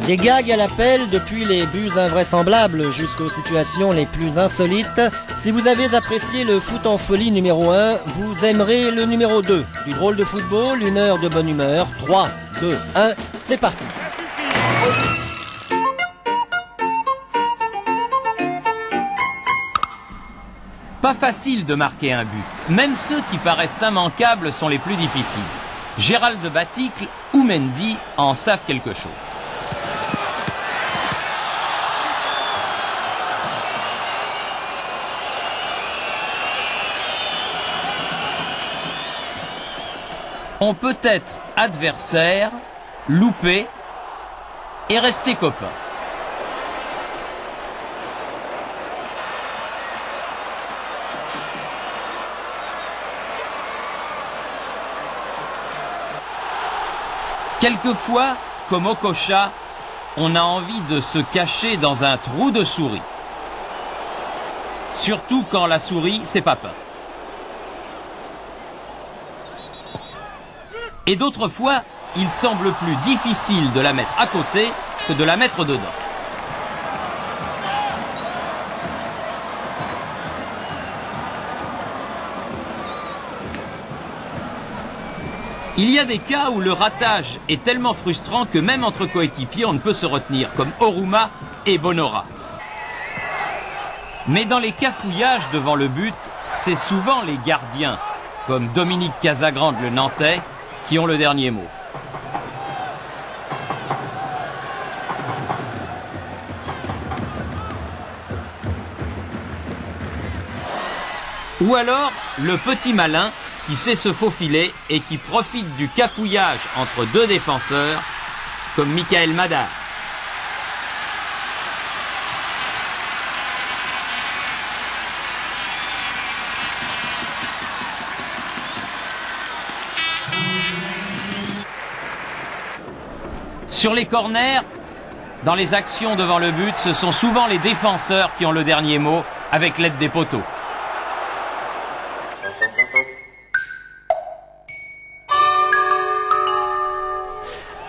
Des gags à l'appel depuis les buts invraisemblables jusqu'aux situations les plus insolites. Si vous avez apprécié le foot en folie numéro 1, vous aimerez le numéro 2. Du drôle de football, une heure de bonne humeur. 3, 2, 1, c'est parti. Pas facile de marquer un but. Même ceux qui paraissent immanquables sont les plus difficiles. Gérald de Baticle ou Mendy en savent quelque chose. On peut être adversaire, louper et rester copain. Quelquefois, comme Okocha, on a envie de se cacher dans un trou de souris. Surtout quand la souris, c'est papa. Et d'autres fois, il semble plus difficile de la mettre à côté que de la mettre dedans. Il y a des cas où le ratage est tellement frustrant que même entre coéquipiers, on ne peut se retenir, comme Oruma et Bonora. Mais dans les cafouillages devant le but, c'est souvent les gardiens, comme Dominique Casagrande le Nantais, qui ont le dernier mot. Ou alors, le petit malin qui sait se faufiler et qui profite du cafouillage entre deux défenseurs, comme Michael Madar. Sur les corners, dans les actions devant le but, ce sont souvent les défenseurs qui ont le dernier mot avec l'aide des poteaux.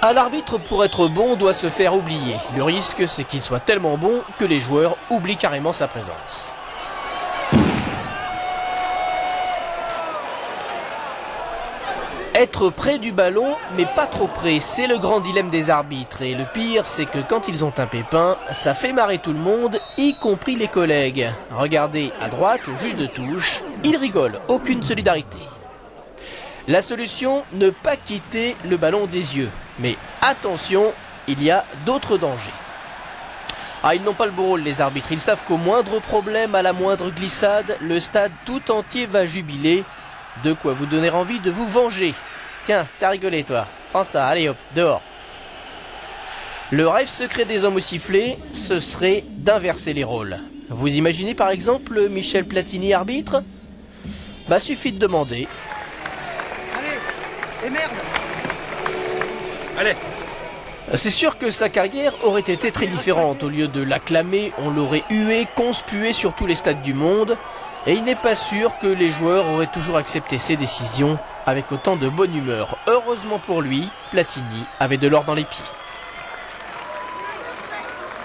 Un arbitre, pour être bon, doit se faire oublier. Le risque, c'est qu'il soit tellement bon que les joueurs oublient carrément sa présence. Être près du ballon, mais pas trop près, c'est le grand dilemme des arbitres. Et le pire, c'est que quand ils ont un pépin, ça fait marrer tout le monde, y compris les collègues. Regardez à droite, le juge de touche, il rigole, aucune solidarité. La solution, ne pas quitter le ballon des yeux. Mais attention, il y a d'autres dangers. Ah, ils n'ont pas le beau rôle, les arbitres. Ils savent qu'au moindre problème, à la moindre glissade, le stade tout entier va jubiler. De quoi vous donner envie de vous venger. Tiens, t'as rigolé toi. Prends ça, allez hop, dehors. Le rêve secret des hommes au sifflet, ce serait d'inverser les rôles. Vous imaginez par exemple Michel Platini arbitre? Bah suffit de demander. Allez, et merde. Allez. C'est sûr que sa carrière aurait été très différente. Au lieu de l'acclamer, on l'aurait hué, conspué sur tous les stades du monde. Et il n'est pas sûr que les joueurs auraient toujours accepté ses décisions avec autant de bonne humeur. Heureusement pour lui, Platini avait de l'or dans les pieds.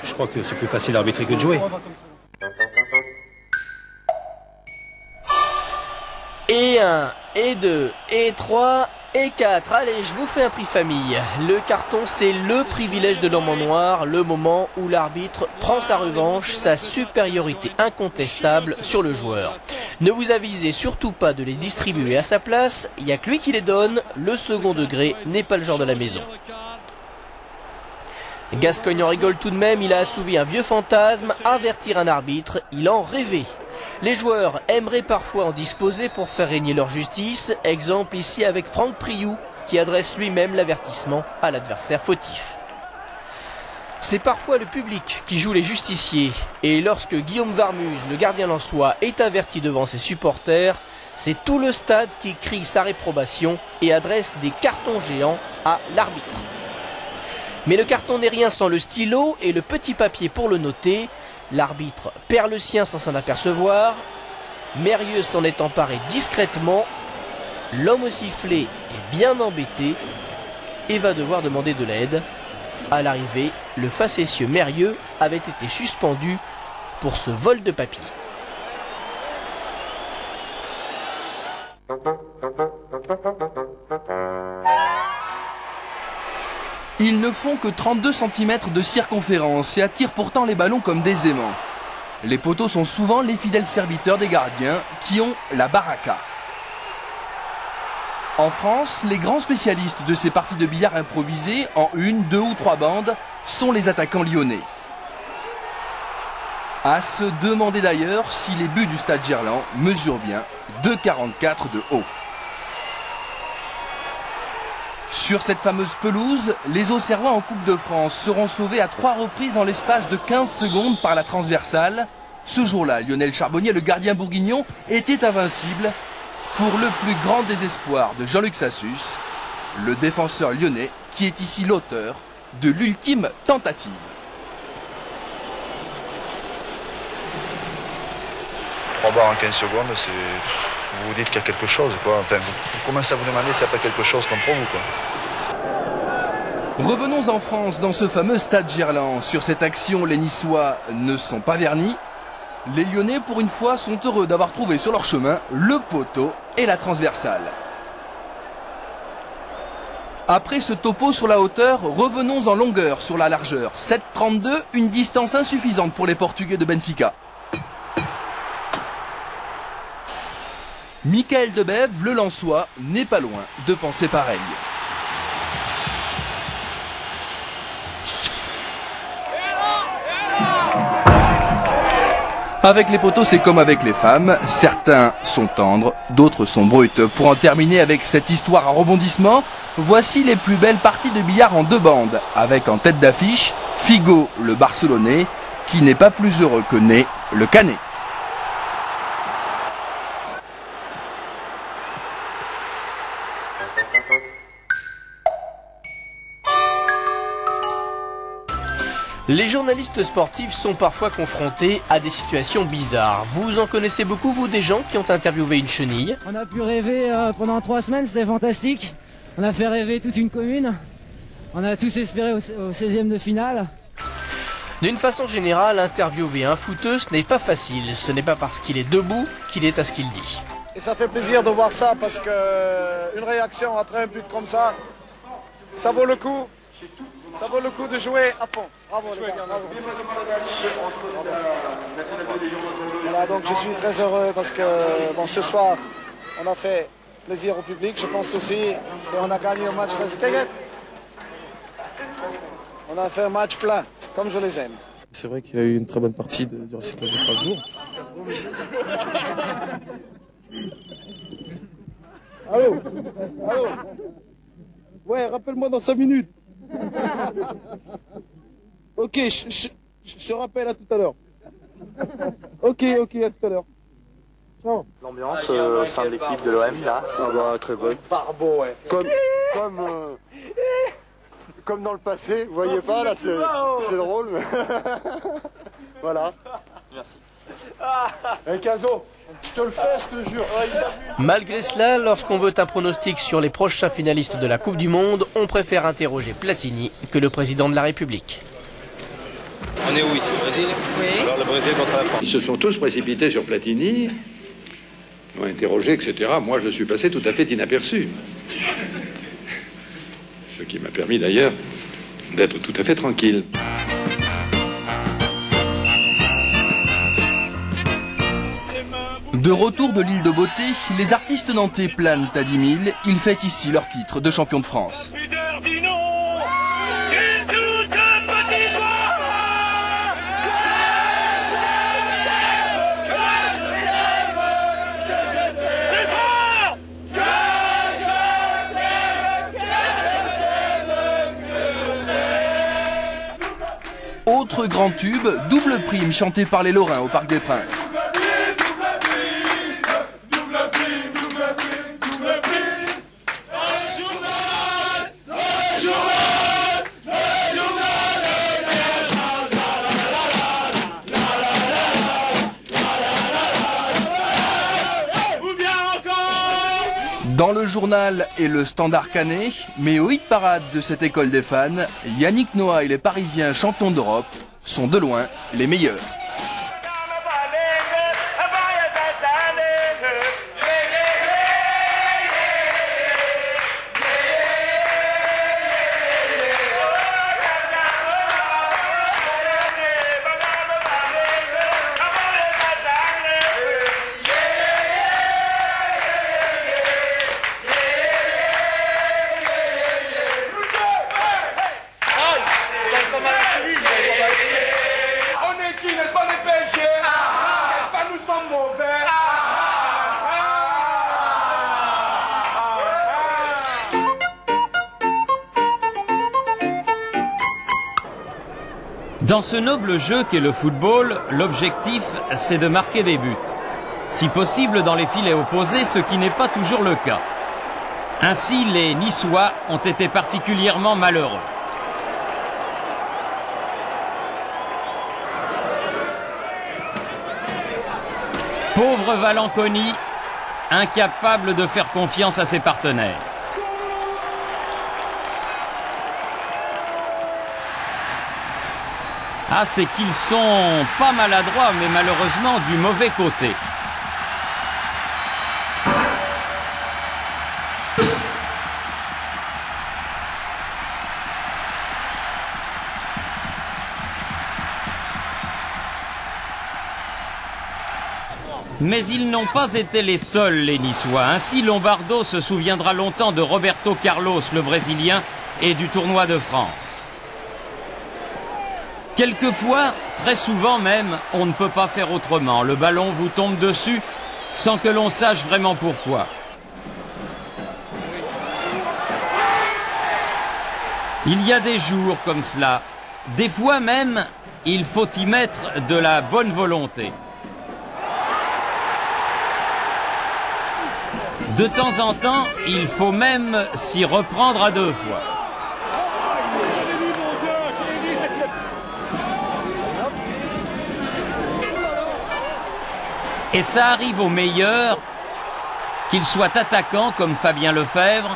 Je crois que c'est plus facile d'arbitrer que de jouer. Et 1, et 2, et 3, et 4. Allez, je vous fais un prix famille. Le carton, c'est le privilège de l'homme en noir, le moment où l'arbitre prend sa revanche, sa supériorité incontestable sur le joueur. Ne vous avisez surtout pas de les distribuer à sa place, il n'y a que lui qui les donne, le second degré n'est pas le genre de la maison. Gascoigne en rigole tout de même, il a assouvi un vieux fantasme, avertir un arbitre, il en rêvait. Les joueurs aimeraient parfois en disposer pour faire régner leur justice, exemple ici avec Franck Priou, qui adresse lui-même l'avertissement à l'adversaire fautif. C'est parfois le public qui joue les justiciers, et lorsque Guillaume Varmuse, le gardien lensois, est averti devant ses supporters, c'est tout le stade qui crie sa réprobation et adresse des cartons géants à l'arbitre. Mais le carton n'est rien sans le stylo et le petit papier pour le noter. L'arbitre perd le sien sans s'en apercevoir. Mérieux s'en est emparé discrètement. L'homme au sifflet est bien embêté et va devoir demander de l'aide. À l'arrivée, le facétieux Mérieux avait été suspendu pour ce vol de papier. Ils ne font que 32 cm de circonférence et attirent pourtant les ballons comme des aimants. Les poteaux sont souvent les fidèles serviteurs des gardiens qui ont la baraka. En France, les grands spécialistes de ces parties de billard improvisées, en 1, 2 ou 3 bandes, sont les attaquants lyonnais. À se demander d'ailleurs si les buts du Stade Gerland mesurent bien 2,44 de haut. Sur cette fameuse pelouse, les Auxerrois en Coupe de France seront sauvés à 3 reprises en l'espace de 15 secondes par la transversale. Ce jour-là, Lionel Charbonnier, le gardien bourguignon, était invincible pour le plus grand désespoir de Jean-Luc Sassus, le défenseur lyonnais qui est ici l'auteur de l'ultime tentative. Trois barres en 15 secondes, c'est... Vous vous dites qu'il y a quelque chose, quoi. Enfin, vous commencez à vous demander s'il n'y a pas quelque chose contre vous, quoi. Revenons en France dans ce fameux Stade Gerland. Sur cette action, les Niçois ne sont pas vernis. Les Lyonnais, pour une fois, sont heureux d'avoir trouvé sur leur chemin le poteau et la transversale. Après ce topo sur la hauteur, revenons en longueur sur la largeur. 7,32, une distance insuffisante pour les Portugais de Benfica. Michael Debève, le Lensois, n'est pas loin de penser pareil. Avec les poteaux, c'est comme avec les femmes. Certains sont tendres, d'autres sont brutes. Pour en terminer avec cette histoire à rebondissement, voici les plus belles parties de billard en 2 bandes. Avec en tête d'affiche, Figo, le Barcelonais, qui n'est pas plus heureux que Né, le Canet. Les journalistes sportifs sont parfois confrontés à des situations bizarres. Vous en connaissez beaucoup, vous, des gens qui ont interviewé une chenille? On a pu rêver pendant 3 semaines, c'était fantastique. On a fait rêver toute une commune. On a tous espéré au 16e de finale. D'une façon générale, interviewer un footeux, ce n'est pas facile. Ce n'est pas parce qu'il est debout qu'il est à ce qu'il dit. Et ça fait plaisir de voir ça parce que une réaction après un but comme ça, ça vaut le coup. Ça vaut le coup de jouer à fond. Bravo les gars, bravo. Voilà, donc je suis très heureux parce que bon, ce soir, on a fait plaisir au public. Je pense aussi qu'on a gagné un match très... On a fait un match plein, comme je les aime. C'est vrai qu'il y a eu une très bonne partie du Racing Club de Strasbourg. Allô? Allô? Ouais, rappelle-moi dans 5 minutes. Ok, je te rappelle, à tout à l'heure. Ok, à tout à l'heure. Ciao. L'ambiance au sein de l'équipe de l'OM, là, ça va très bonne. Barbeau, ouais. Comme dans le passé, vous voyez pas, là, c'est drôle. Mais... voilà. Merci. Hey, Caso, je te le fais, je te jure. Malgré cela, lorsqu'on veut un pronostic sur les prochains finalistes de la Coupe du Monde, on préfère interroger Platini que le président de la République. On est où ici, au Brésil? Oui. Alors le Brésil contre la France. Ils se sont tous précipités sur Platini, l'ont interrogé, etc. Moi, je suis passé tout à fait inaperçu. Ce qui m'a permis d'ailleurs d'être tout à fait tranquille. De retour de l'île de Beauté, les artistes nantais planent à 10 000. Ils fêtent ici leur titre de champion de France. Autre grand tube, Double Prime, chanté par les Lorrains au Parc des Princes. Dans le journal et le Standard Canet, mais au hit parade de cette école des fans, Yannick Noah et les Parisiens champions d'Europe sont de loin les meilleurs. Dans ce noble jeu qu'est le football, l'objectif, c'est de marquer des buts. Si possible dans les filets opposés, ce qui n'est pas toujours le cas. Ainsi, les Niçois ont été particulièrement malheureux. Pauvre Valanconi, incapable de faire confiance à ses partenaires. Ah, c'est qu'ils sont pas maladroits, mais malheureusement du mauvais côté. Mais ils n'ont pas été les seuls, les Niçois. Ainsi, Lombardo se souviendra longtemps de Roberto Carlos, le Brésilien, et du tournoi de France. Quelquefois, très souvent même, on ne peut pas faire autrement. Le ballon vous tombe dessus sans que l'on sache vraiment pourquoi. Il y a des jours comme cela. Des fois même, il faut y mettre de la bonne volonté. De temps en temps, il faut même s'y reprendre à deux fois. Et ça arrive aux meilleurs, qu'ils soient attaquants comme Fabien Lefebvre,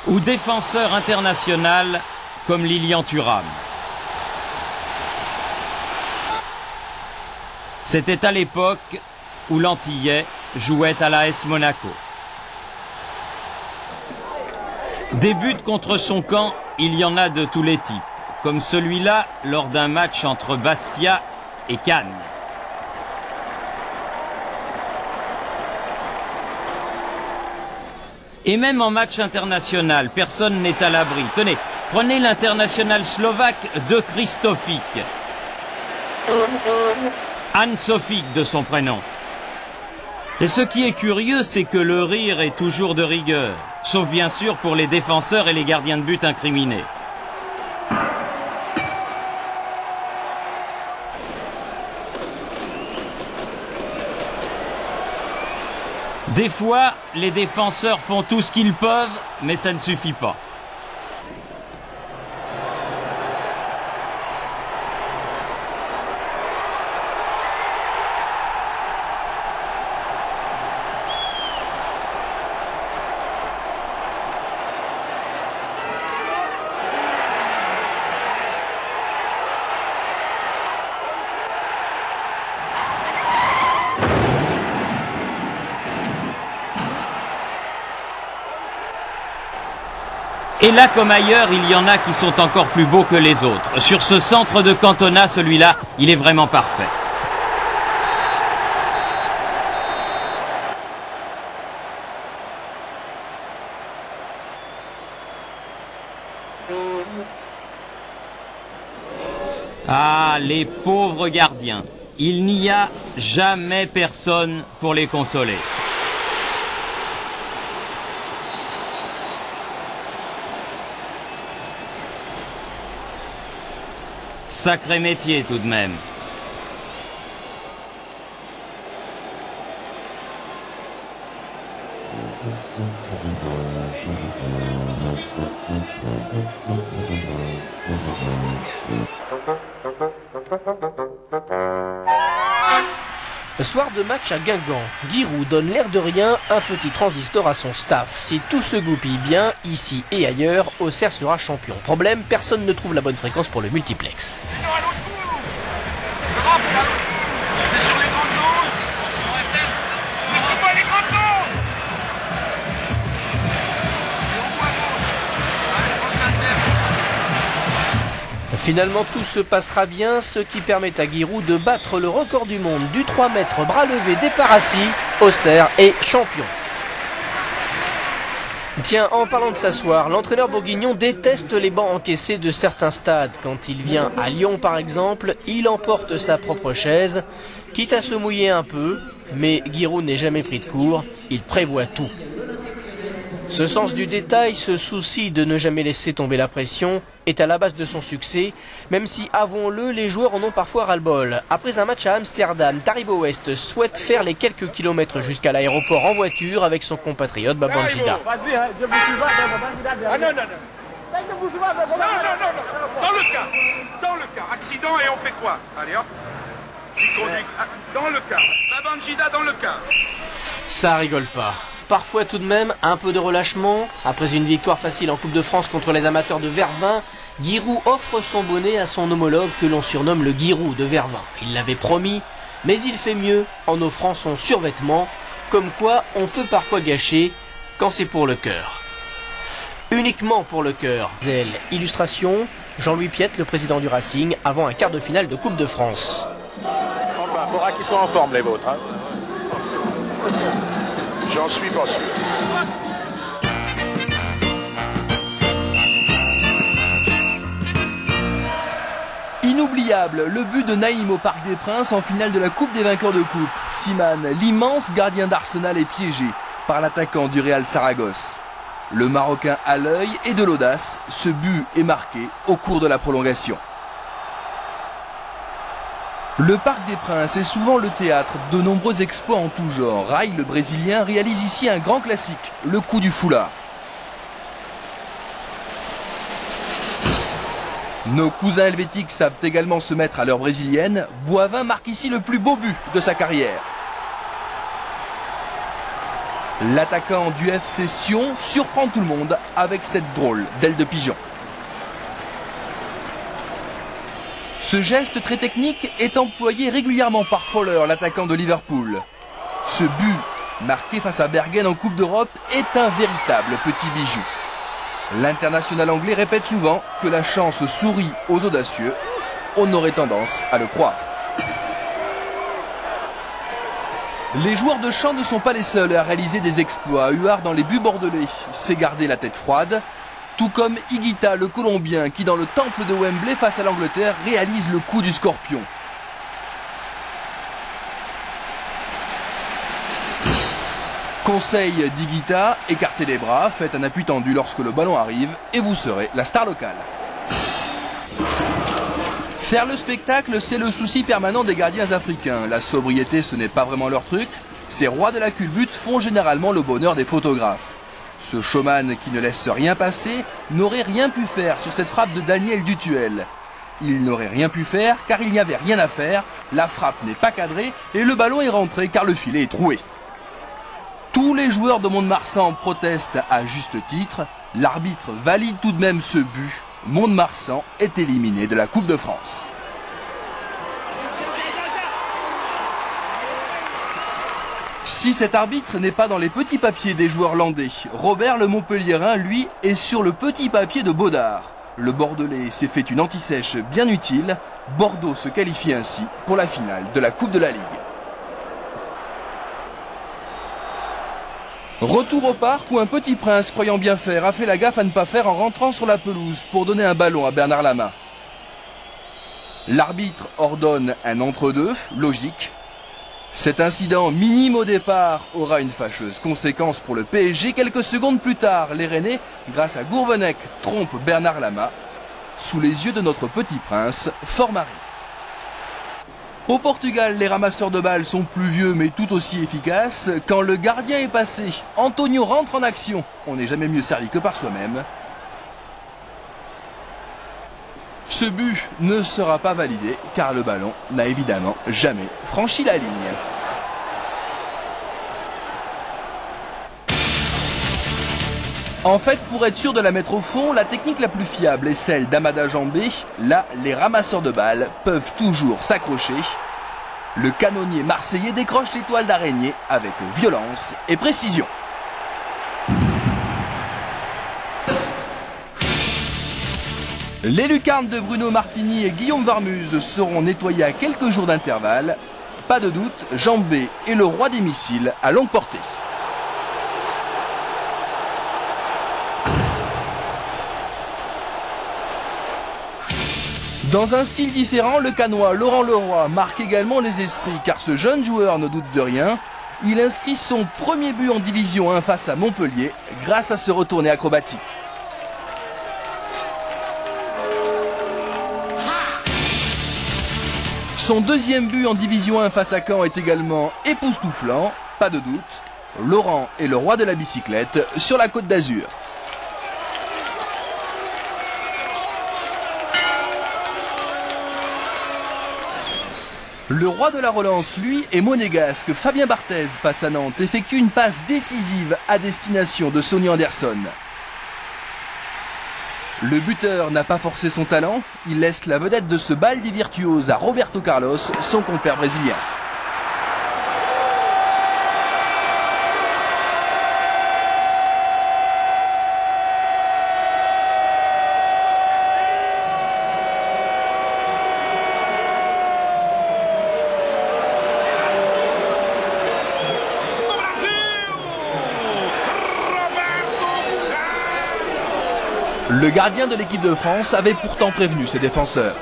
ou défenseurs internationaux comme Lilian Thuram. C'était à l'époque où l'Antillais jouait à l'AS Monaco. Des buts contre son camp, il y en a de tous les types, comme celui-là lors d'un match entre Bastia et Cannes. Et même en match international, personne n'est à l'abri. Tenez, prenez l'international slovaque de Kristofic. Anne Sofic de son prénom. Et ce qui est curieux, c'est que le rire est toujours de rigueur, sauf bien sûr pour les défenseurs et les gardiens de but incriminés. Des fois, les défenseurs font tout ce qu'ils peuvent, mais ça ne suffit pas. Et là comme ailleurs, il y en a qui sont encore plus beaux que les autres. Sur ce centre de Cantona, celui-là, il est vraiment parfait. Ah, les pauvres gardiens. Il n'y a jamais personne pour les consoler. Sacré métier tout de même. Soir de match à Guingamp, Giroud donne l'air de rien un petit transistor à son staff. Si tout se goupille bien, ici et ailleurs, Auxerre sera champion. Problème, personne ne trouve la bonne fréquence pour le multiplex. Finalement, tout se passera bien, ce qui permet à Giroud de battre le record du monde du 3 mètres bras levé départ assis. Auxerre est champion. Tiens, en parlant de s'asseoir, l'entraîneur bourguignon déteste les bancs encaissés de certains stades. Quand il vient à Lyon par exemple, il emporte sa propre chaise, quitte à se mouiller un peu, mais Giroud n'est jamais pris de court, il prévoit tout. Ce sens du détail, ce souci de ne jamais laisser tomber la pression, est à la base de son succès, même si, avouons-le, les joueurs en ont parfois ras-le-bol. Après un match à Amsterdam, Taribo West souhaite faire les quelques kilomètres jusqu'à l'aéroport en voiture avec son compatriote Babangida. Vas-y, je vous suis pas. Ah non, non, non. Dans le cas, accident et on fait quoi? Allez hop. Dans le cas. Babangida dans le cas. Ça rigole pas. Parfois tout de même, un peu de relâchement. Après une victoire facile en Coupe de France contre les amateurs de Vervins, Giroud offre son bonnet à son homologue que l'on surnomme le Giroud de Vervins. Il l'avait promis, mais il fait mieux en offrant son survêtement, comme quoi on peut parfois gâcher quand c'est pour le cœur. Uniquement pour le cœur. Illustration, Jean-Louis Piette, le président du Racing, avant un quart de finale de Coupe de France. Enfin, il faudra qu'ils soient en forme les vôtres. Hein. J'en suis pas sûr. Inoubliable, le but de Naïm au Parc des Princes en finale de la Coupe des vainqueurs de coupe. Siman, l'immense gardien d'Arsenal, est piégé par l'attaquant du Real Saragosse. Le Marocain a l'œil et de l'audace, ce but est marqué au cours de la prolongation. Le Parc des Princes est souvent le théâtre de nombreux exploits en tout genre. Rai, le Brésilien, réalise ici un grand classique, le coup du foulard. Nos cousins helvétiques savent également se mettre à l'heure brésilienne. Boivin marque ici le plus beau but de sa carrière. L'attaquant du FC Sion surprend tout le monde avec cette drôle d'aile de pigeon. Ce geste très technique est employé régulièrement par Fowler, l'attaquant de Liverpool. Ce but, marqué face à Bergen en Coupe d'Europe, est un véritable petit bijou. L'international anglais répète souvent que la chance sourit aux audacieux. On aurait tendance à le croire. Les joueurs de champ ne sont pas les seuls à réaliser des exploits. Huard dans les buts bordelais s'est gardé la tête froide. Tout comme Higuita, le Colombien, qui dans le temple de Wembley face à l'Angleterre réalise le coup du scorpion. Conseil d'Higuita, écartez les bras, faites un appui tendu lorsque le ballon arrive et vous serez la star locale. Faire le spectacle, c'est le souci permanent des gardiens africains. La sobriété, ce n'est pas vraiment leur truc. Ces rois de la culbute font généralement le bonheur des photographes. Ce showman qui ne laisse rien passer n'aurait rien pu faire sur cette frappe de Daniel Dutuel. Il n'aurait rien pu faire car il n'y avait rien à faire, la frappe n'est pas cadrée et le ballon est rentré car le filet est troué. Tous les joueurs de Mont-de-Marsan protestent à juste titre, l'arbitre valide tout de même ce but. Mont-de-Marsan est éliminé de la Coupe de France. Si cet arbitre n'est pas dans les petits papiers des joueurs landais, Robert le Montpelliérain, lui, est sur le petit papier de Baudard. Le Bordelais s'est fait une anti-sèche bien utile. Bordeaux se qualifie ainsi pour la finale de la Coupe de la Ligue. Retour au parc où un petit prince, croyant bien faire, a fait la gaffe à ne pas faire en rentrant sur la pelouse pour donner un ballon à Bernard Lama. L'arbitre ordonne un entre-deux, logique. Cet incident minime au départ aura une fâcheuse conséquence pour le PSG. Quelques secondes plus tard, les Rennais, grâce à Gourvenec, trompent Bernard Lama sous les yeux de notre petit prince, fort Marie. Au Portugal, les ramasseurs de balles sont plus vieux mais tout aussi efficaces. Quand le gardien est passé, Antonio rentre en action. On n'est jamais mieux servi que par soi-même. Ce but ne sera pas validé car le ballon n'a évidemment jamais franchi la ligne. En fait, pour être sûr de la mettre au fond, la technique la plus fiable est celle d'Amada Jambé. Là, les ramasseurs de balles peuvent toujours s'accrocher. Le canonnier marseillais décroche l'étoile d'araignée avec violence et précision. Les lucarnes de Bruno Martini et Guillaume Varmuse seront nettoyées à quelques jours d'intervalle. Pas de doute, Jambé est le roi des missiles à longue portée. Dans un style différent, le Canois Laurent Leroy marque également les esprits car ce jeune joueur ne doute de rien. Il inscrit son premier but en Division 1 face à Montpellier grâce à ce retourné acrobatique. Son deuxième but en Division 1 face à Caen est également époustouflant, pas de doute. Laurent est le roi de la bicyclette sur la Côte d'Azur. Le roi de la relance, lui, est monégasque. Fabien Barthez, face à Nantes, effectue une passe décisive à destination de Sonny Anderson. Le buteur n'a pas forcé son talent, il laisse la vedette de ce baldi virtuose à Roberto Carlos, son compère brésilien. Le gardien de l'équipe de France avait pourtant prévenu ses défenseurs.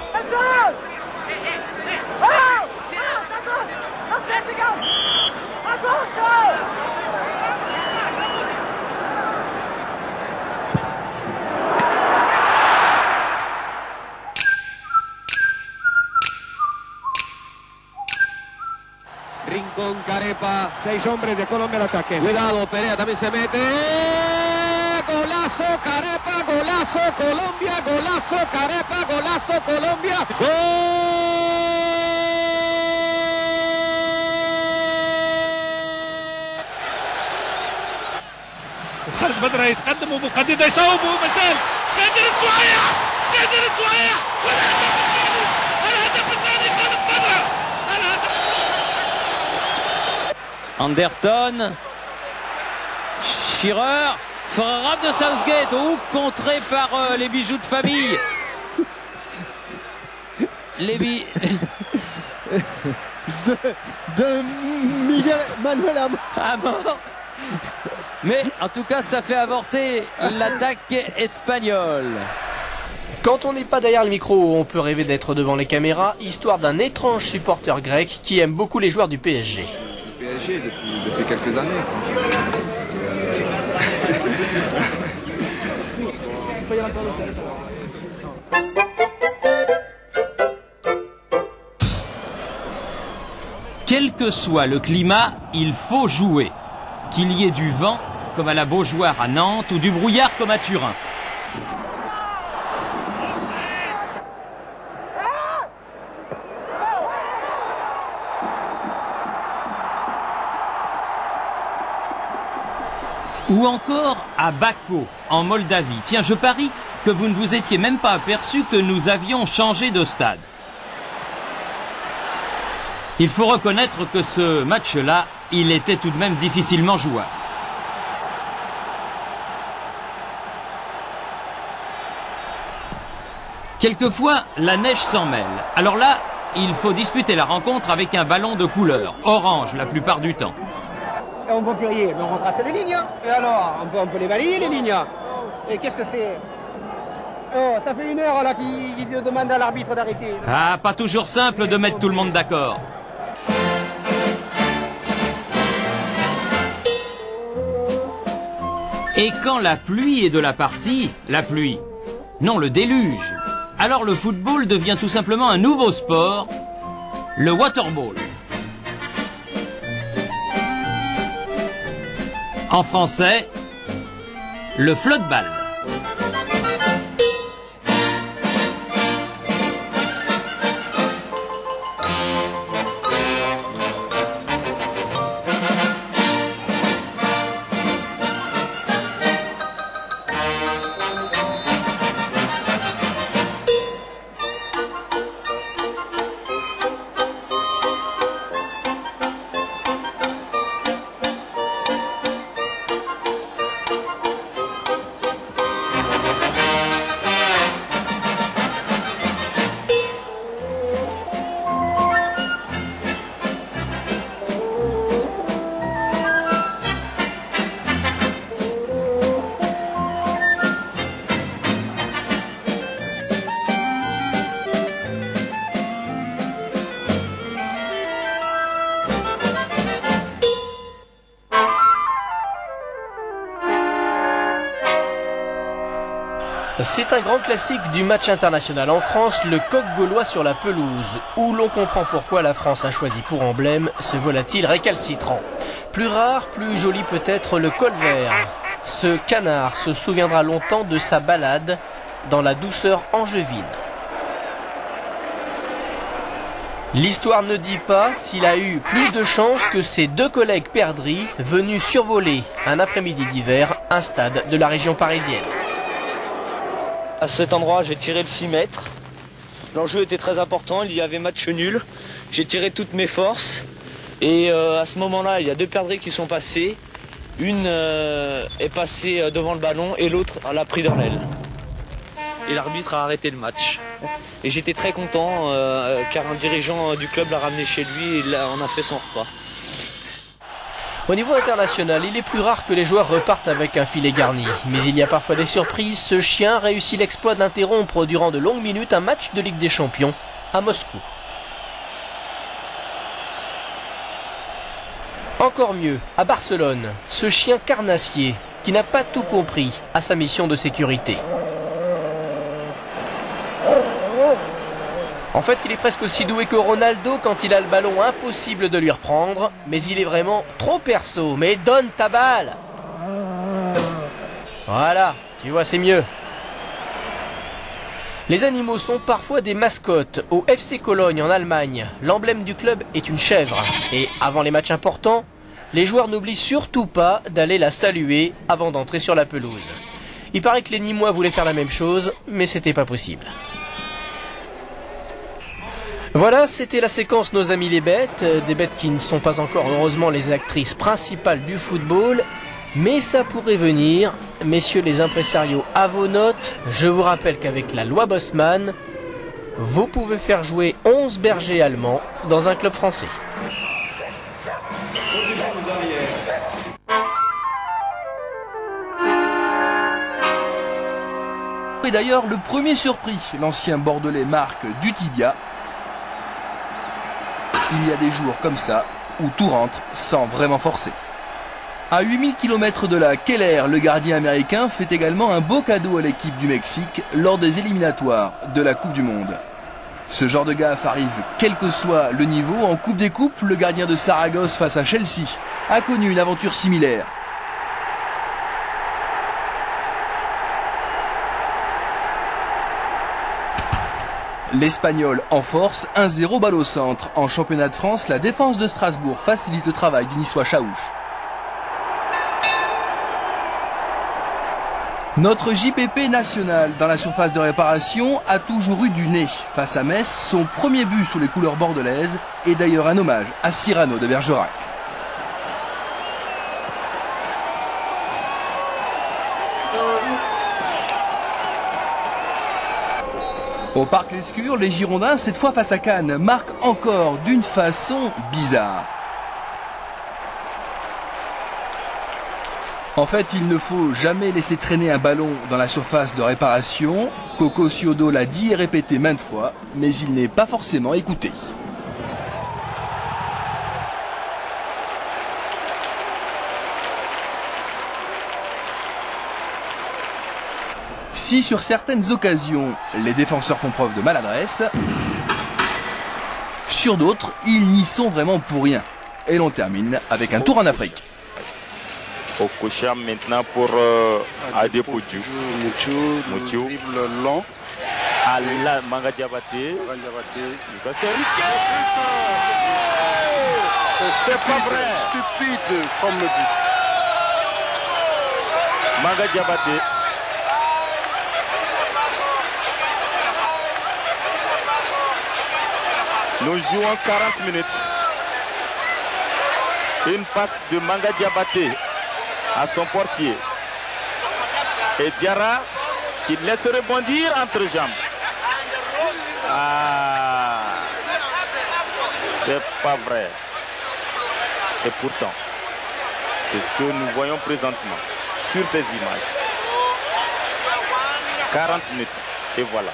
Rincón, Carepa, 6 hombres de Colombia al ataque. Cuidado, Perea también se mete. Golazo, Carepa, golazo, Colombia, golazo, Carepa, golazo, Colombia. وخالد بدر يتقدم ومقدد يصوب ومازال اسكندر الصحيح اسكندر الصحيح والهدف الثاني خالد بدر Anderton, Schirrer, frappe de Southgate, contré par les bijoux de famille. de Miguel Manuel à mort. Mais en tout cas, ça fait avorter l'attaque espagnole. Quand on n'est pas derrière le micro, on peut rêver d'être devant les caméras, histoire d'un étrange supporter grec qui aime beaucoup les joueurs du PSG. Le PSG depuis quelques années. Quel que soit le climat, il faut jouer. Qu'il y ait du vent, comme à la Beaujoire à Nantes, ou du brouillard comme à Turin. Ou encore à Bako, en Moldavie. Tiens, je parie que vous ne vous étiez même pas aperçu que nous avions changé de stade. Il faut reconnaître que ce match-là, il était tout de même difficilement jouable. Quelquefois, la neige s'en mêle. Alors là, il faut disputer la rencontre avec un ballon de couleur, orange la plupart du temps. Et on ne voit plus rien, mais on retrace les lignes. Et alors, on peut les balayer, les lignes. Et qu'est-ce que c'est? Oh, ça fait 1 heure là qu'il demande à l'arbitre d'arrêter. Ah, pas toujours simple de mettre tout le monde d'accord. Et quand la pluie est de la partie, la pluie, non le déluge, alors le football devient tout simplement un nouveau sport, le waterball. En français, le flotte-balle. C'est un grand classique du match international en France, le coq gaulois sur la pelouse, où l'on comprend pourquoi la France a choisi pour emblème ce volatile récalcitrant. Plus rare, plus joli peut-être le col vert. Ce canard se souviendra longtemps de sa balade dans la douceur angevine. L'histoire ne dit pas s'il a eu plus de chance que ses deux collègues perdrix venus survoler un après-midi d'hiver un stade de la région parisienne. À cet endroit, j'ai tiré le 6 mètres. L'enjeu était très important, il y avait match nul. J'ai tiré toutes mes forces. Et à ce moment-là, il y a deux perdrix qui sont passés. Une est passée devant le ballon et l'autre l'a pris dans l'aile. Et l'arbitre a arrêté le match. Et j'étais très content car un dirigeant du club l'a ramené chez lui et là, on a fait son repas. Au niveau international, il est plus rare que les joueurs repartent avec un filet garni. Mais il y a parfois des surprises. Ce chien réussit l'exploit d'interrompre durant de longues minutes un match de Ligue des Champions à Moscou. Encore mieux, à Barcelone, ce chien carnassier qui n'a pas tout compris à sa mission de sécurité. En fait, il est presque aussi doué que Ronaldo quand il a le ballon, impossible de lui reprendre. Mais il est vraiment trop perso. Mais donne ta balle! Voilà, tu vois, c'est mieux. Les animaux sont parfois des mascottes. Au FC Cologne en Allemagne, l'emblème du club est une chèvre. Et avant les matchs importants, les joueurs n'oublient surtout pas d'aller la saluer avant d'entrer sur la pelouse. Il paraît que les Nîmois voulaient faire la même chose, mais c'était pas possible. Voilà, c'était la séquence Nos amis les bêtes, des bêtes qui ne sont pas encore heureusement les actrices principales du football, mais ça pourrait venir. Messieurs les impresarios, à vos notes, je vous rappelle qu'avec la loi Bosman, vous pouvez faire jouer 11 bergers allemands dans un club français. Et d'ailleurs, le premier surpris, l'ancien Bordelais Marc Dutibia. Il y a des jours comme ça où tout rentre sans vraiment forcer. À 8000 km de là, Keller, le gardien américain, fait également un beau cadeau à l'équipe du Mexique lors des éliminatoires de la Coupe du Monde. Ce genre de gaffe arrive quel que soit le niveau. En Coupe des Coupes, le gardien de Saragosse face à Chelsea a connu une aventure similaire. L'Espagnol en force, 1-0 balle au centre. En championnat de France, la défense de Strasbourg facilite le travail du Niçois Chaouch. Notre JPP national dans la surface de réparation a toujours eu du nez. Face à Metz, son premier but sous les couleurs bordelaises est d'ailleurs un hommage à Cyrano de Bergerac. Au Parc Lescure, les Girondins, cette fois face à Cannes, marquent encore d'une façon bizarre. En fait, il ne faut jamais laisser traîner un ballon dans la surface de réparation. Coco Ciodo l'a dit et répété maintes fois, mais il n'est pas forcément écouté. Si sur certaines occasions, les défenseurs font preuve de maladresse, sur d'autres, ils n'y sont vraiment pour rien. Et l'on termine avec un tour en Afrique. Au Kocham maintenant pour Adepodju. Mouchou. Le long. Allah Manga Diabaté. C'est risqué. C'est pas vrai. Stupide comme le but. Manga Diabaté. Nous jouons 40 minutes. Une passe de Manga Diabaté à son portier. Et Diarra qui laisse rebondir entre jambes. Ah, c'est pas vrai. Et pourtant, c'est ce que nous voyons présentement sur ces images. 40 minutes. Et voilà.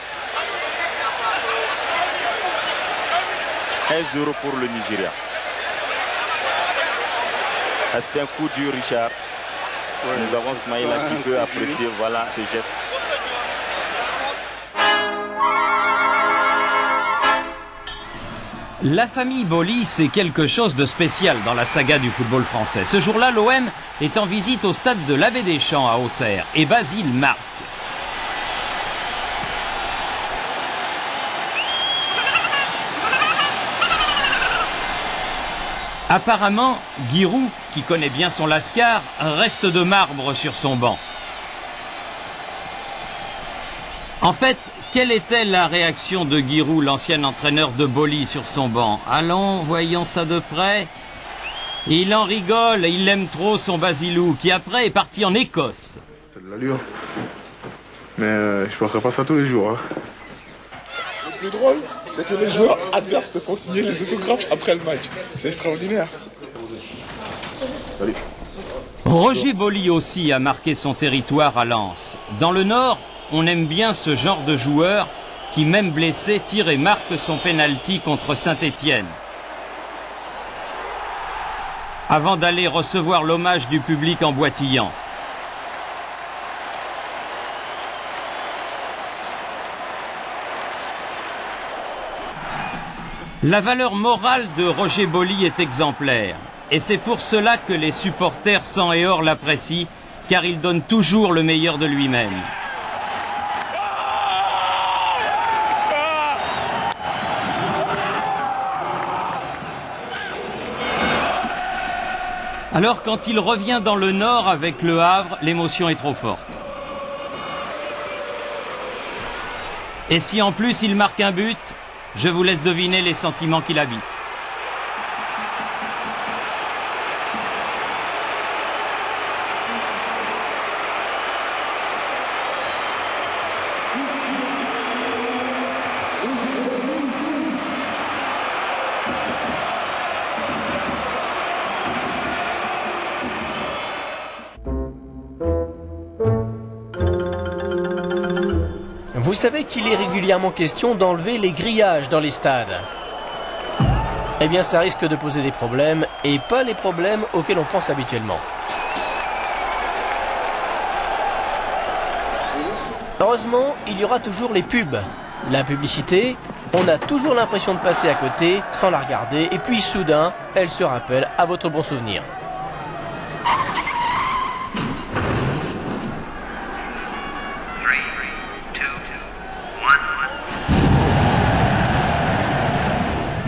1-0 pour le Nigeria. C'est un coup dur, Richard. Ouais, nous avons Smaïla qui peut apprécier voilà, ces gestes. La famille Boly, c'est quelque chose de spécial dans la saga du football français. Ce jour-là, l'OM est en visite au stade de l'Abbé des Champs à Auxerre et Basile marque. Apparemment, Giroud, qui connaît bien son Lascar, reste de marbre sur son banc. En fait, quelle était la réaction de Giroud, l'ancien entraîneur de Boly, sur son banc? Allons, voyons ça de près. Il en rigole, il aime trop son Basilou, qui après est parti en Écosse. T'as de l'allure. Mais je ne ferai pas ça tous les jours. Hein. Le plus drôle, c'est que les joueurs adverses te font signer les autographes après le match. C'est extraordinaire. Salut. Roger Boly aussi a marqué son territoire à Lens. Dans le Nord, on aime bien ce genre de joueur qui, même blessé, tire et marque son pénalty contre Saint-Étienne. Avant d'aller recevoir l'hommage du public en boitillant. La valeur morale de Roger Boly est exemplaire. Et c'est pour cela que les supporters sang et or l'apprécient, car il donne toujours le meilleur de lui-même. Alors quand il revient dans le Nord avec Le Havre, l'émotion est trop forte. Et si en plus il marque un but, je vous laisse deviner les sentiments qui l'habitent. Vous savez qu'il est régulièrement question d'enlever les grillages dans les stades. Eh bien, ça risque de poser des problèmes, et pas les problèmes auxquels on pense habituellement. Heureusement, il y aura toujours les pubs. La publicité, on a toujours l'impression de passer à côté, sans la regarder, et puis soudain, elle se rappelle à votre bon souvenir.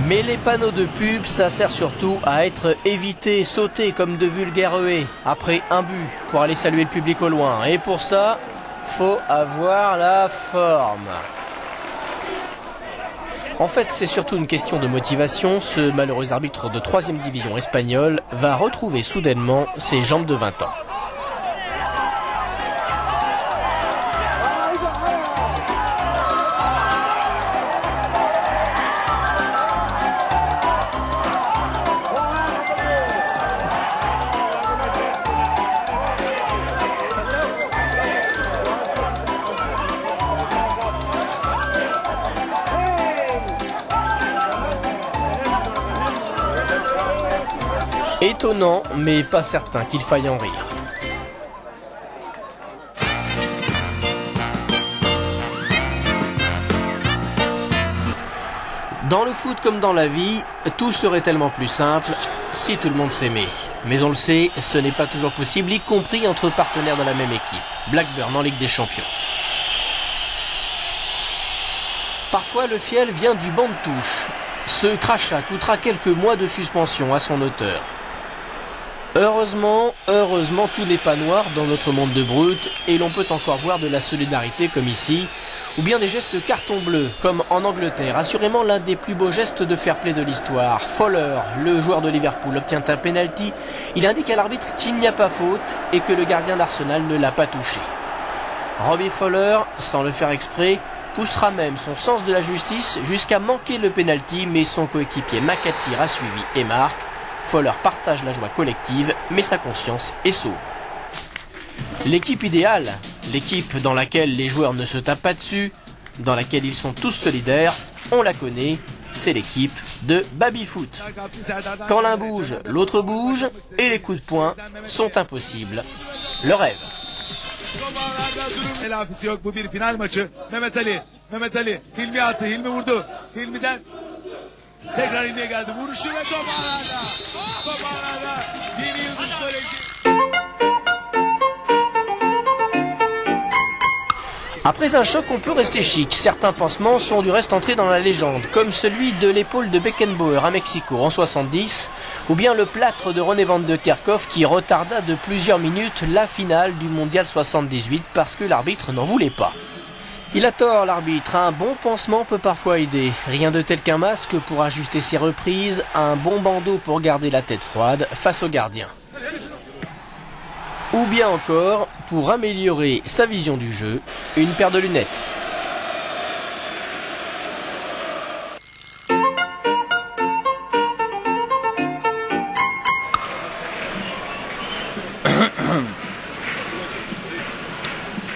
Mais les panneaux de pub, ça sert surtout à être évité, sauté comme de vulgaires huées après un but pour aller saluer le public au loin. Et pour ça, faut avoir la forme. En fait, c'est surtout une question de motivation. Ce malheureux arbitre de 3e division espagnole va retrouver soudainement ses jambes de 20 ans. Étonnant, mais pas certain qu'il faille en rire. Dans le foot comme dans la vie, tout serait tellement plus simple si tout le monde s'aimait. Mais on le sait, ce n'est pas toujours possible, y compris entre partenaires de la même équipe. Blackburn en Ligue des Champions. Parfois, le fiel vient du banc de touche. Ce crachat coûtera quelques mois de suspension à son auteur. Heureusement, tout n'est pas noir dans notre monde de brut et l'on peut encore voir de la solidarité comme ici, ou bien des gestes carton bleu comme en Angleterre, assurément l'un des plus beaux gestes de fair-play de l'histoire. Fowler, le joueur de Liverpool, obtient un penalty, il indique à l'arbitre qu'il n'y a pas faute et que le gardien d'Arsenal ne l'a pas touché. Robbie Fowler, sans le faire exprès, poussera même son sens de la justice jusqu'à manquer le penalty, mais son coéquipier McAteer a suivi et marque. Fowler partage la joie collective, mais sa conscience est sauve. L'équipe idéale, l'équipe dans laquelle les joueurs ne se tapent pas dessus, dans laquelle ils sont tous solidaires, on la connaît, c'est l'équipe de Babyfoot. Quand l'un bouge, l'autre bouge, et les coups de poing sont impossibles. Le rêve. Tekrar inmeye geldi. Vuruşu ve top ağlarda. Top ağlarda. Yeni Yıldız Koleji. Après un choc, on peut rester chic. Certains pansements sont du reste entrés dans la légende, comme celui de l'épaule de Beckenbauer à Mexico en 70, ou bien le plâtre de René Van de Kerkhoff qui retarda de plusieurs minutes la finale du Mondial 78 parce que l'arbitre n'en voulait pas. Il a tort, l'arbitre. Un bon pansement peut parfois aider. Rien de tel qu'un masque pour ajuster ses reprises, un bon bandeau pour garder la tête froide face au gardien. Ou bien encore, pour améliorer sa vision du jeu, une paire de lunettes.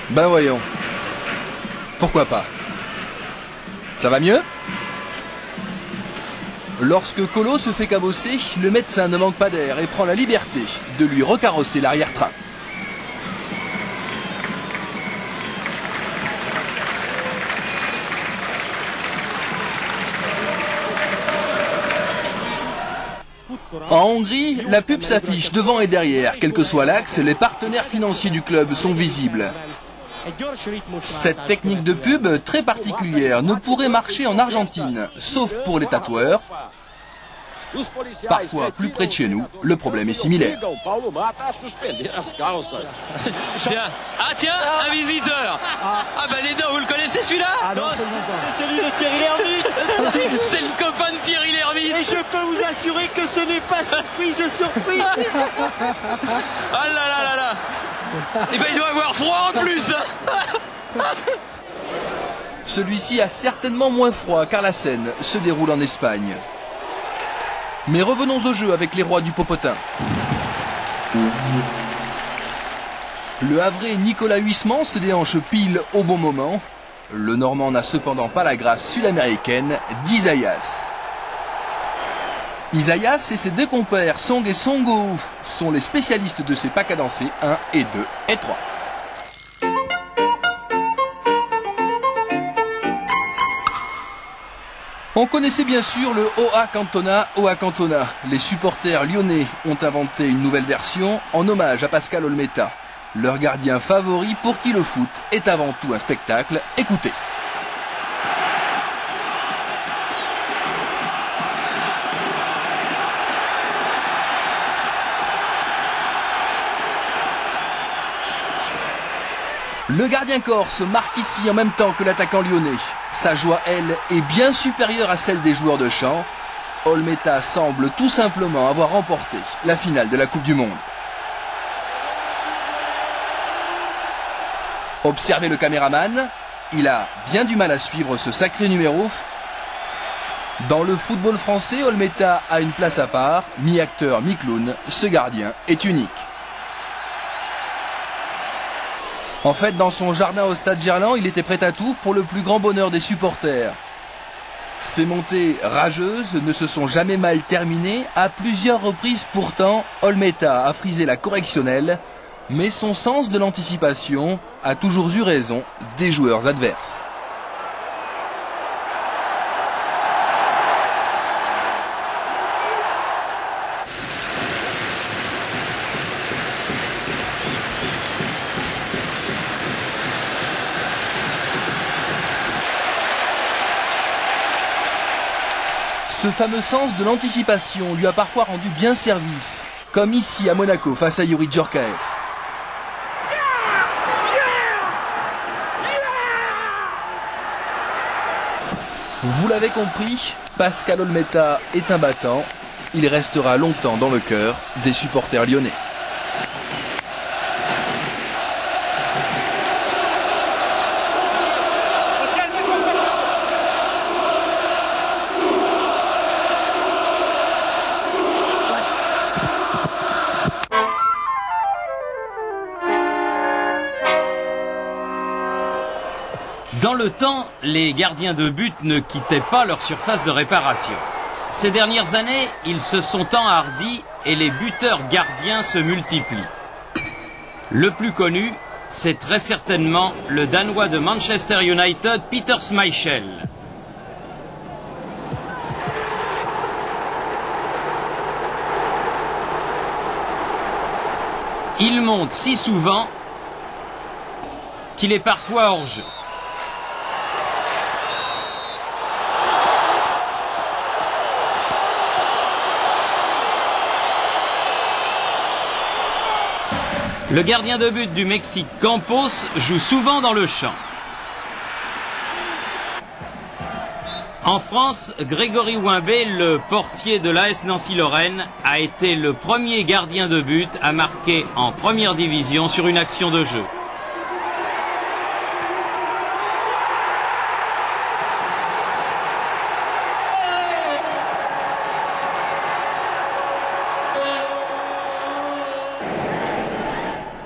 Ben voyons. Pourquoi pas? Ça va mieux? Lorsque Colo se fait cabosser, le médecin ne manque pas d'air et prend la liberté de lui recarrosser l'arrière-train. En Hongrie, la pub s'affiche devant et derrière. Quel que soit l'axe, les partenaires financiers du club sont visibles. Cette technique de pub très particulière ne pourrait marcher en Argentine, sauf pour les tatoueurs. Parfois plus près de chez nous, le problème est similaire. Ah tiens, un visiteur. Ah bah dis donc, vous le connaissez celui-là? Non, c'est celui de Thierry Lhermitte. C'est le copain de Thierry Lhermitte. Et je peux vous assurer que ce n'est pas surprise. Ah là là là là. Et ben il doit avoir froid en plus. Celui-ci a certainement moins froid car la scène se déroule en Espagne. Mais revenons au jeu avec les rois du popotin. Le Havrais Nicolas Huysmans se déhanche pile au bon moment. Le Normand n'a cependant pas la grâce sud-américaine d'Isaias. Isaias et ses deux compères Song et Songo sont les spécialistes de ces packs à danser 1 et 2 et 3. On connaissait bien sûr le Oa Cantona, Oa Cantona. Les supporters lyonnais ont inventé une nouvelle version en hommage à Pascal Olmeta, leur gardien favori pour qui le foot est avant tout un spectacle. Écoutez. Le gardien corse marque ici en même temps que l'attaquant lyonnais. Sa joie, elle, est bien supérieure à celle des joueurs de champ. Olmeta semble tout simplement avoir remporté la finale de la Coupe du Monde. Observez le caméraman, il a bien du mal à suivre ce sacré numéro. Dans le football français, Olmeta a une place à part, mi-acteur, mi-clown, ce gardien est unique. En fait, dans son jardin au Stade Gerland, il était prêt à tout pour le plus grand bonheur des supporters. Ces montées rageuses ne se sont jamais mal terminées. À plusieurs reprises pourtant, Olmeta a frisé la correctionnelle, mais son sens de l'anticipation a toujours eu raison des joueurs adverses. Ce fameux sens de l'anticipation lui a parfois rendu bien service, comme ici à Monaco face à Youri Djorkaeff. Vous l'avez compris, Pascal Olmeta est un battant. Il restera longtemps dans le cœur des supporters lyonnais. Dans le temps, les gardiens de but ne quittaient pas leur surface de réparation. Ces dernières années, ils se sont enhardis et les buteurs gardiens se multiplient. Le plus connu, c'est très certainement le Danois de Manchester United, Peter Schmeichel. Il monte si souvent qu'il est parfois hors jeu. Le gardien de but du Mexique, Campos, joue souvent dans le champ. En France, Grégory Wimbé, le portier de l'AS Nancy-Lorraine, a été le premier gardien de but à marquer en première division sur une action de jeu.